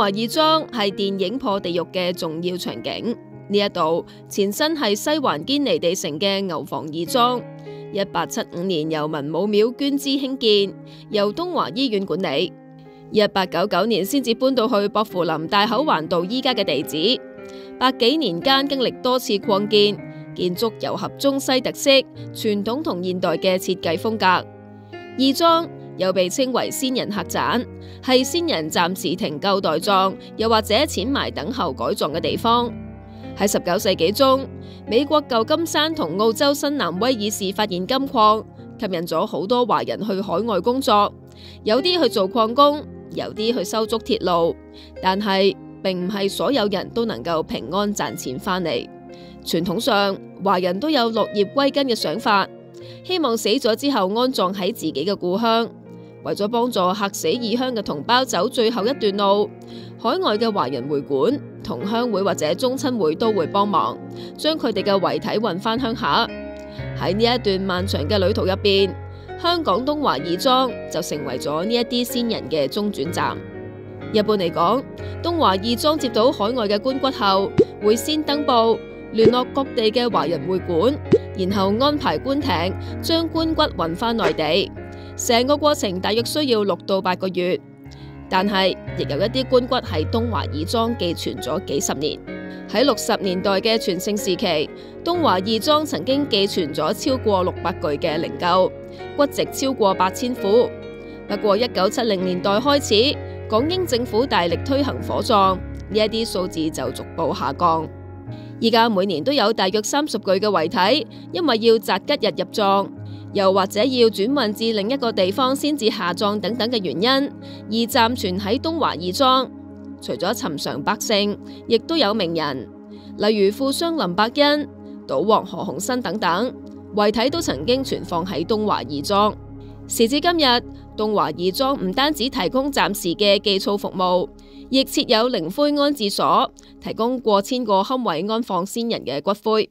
華義莊係電影破地獄嘅重要場景，呢一度前身係西環堅尼地城嘅牛房義莊，1875年由文武廟捐資興建，由東華醫院管理，1899年先至搬到去薄扶林大口環道依家嘅地址。百幾年間經歷多次擴建，建築糅合中西特色、傳統同現代嘅設計風格。義莊又被稱為先人客棧，係先人暫時停柩待葬，又或者淺埋等候改葬嘅地方。喺19世紀中，美國舊金山同澳洲新南威爾士發現金礦，吸引咗好多華人去海外工作，有啲去做礦工，有啲去修築鐵路，但係並唔係所有人都能夠平安賺錢返嚟。傳統上，華人都有落葉歸根嘅想法，希望死咗之後安葬喺自己嘅故鄉。為咗幫助客死異鄉嘅同胞走最後一段路，海外嘅華人會館、同鄉會或者宗親會都會幫忙，將佢哋嘅遺體運返鄉下。喺呢一段漫長嘅旅途入邊，香港東華義莊就成為咗呢一啲先人嘅中轉站。一般嚟講，東華義莊接到海外嘅棺骨後，會先登報聯絡各地嘅華人會館，然後安排棺艇將棺骨運返內地。成個過程大約需要6到8個月，但係亦有一啲棺骨喺東華義莊寄存咗幾十年。喺60年代嘅全盛時期，東華義莊曾經寄存咗超過600具嘅靈柩，骨殖超過8000副。不過1970年代開始，港英政府大力推行火葬，呢一啲數字就逐步下降。依家每年都有大約30具嘅遺體，因為要擇吉日入葬，又或者要轉運至另一個地方先至下葬等等嘅原因，而暫存喺東華義莊。除咗尋常百姓，亦都有名人，例如富商林百欣、賭王何鴻燊等等，遺體都曾經存放喺東華義莊。時至今日，東華義莊唔單止提供暫時嘅寄操服務，亦設有靈灰安置所，提供過千個龕位安放先人嘅骨灰。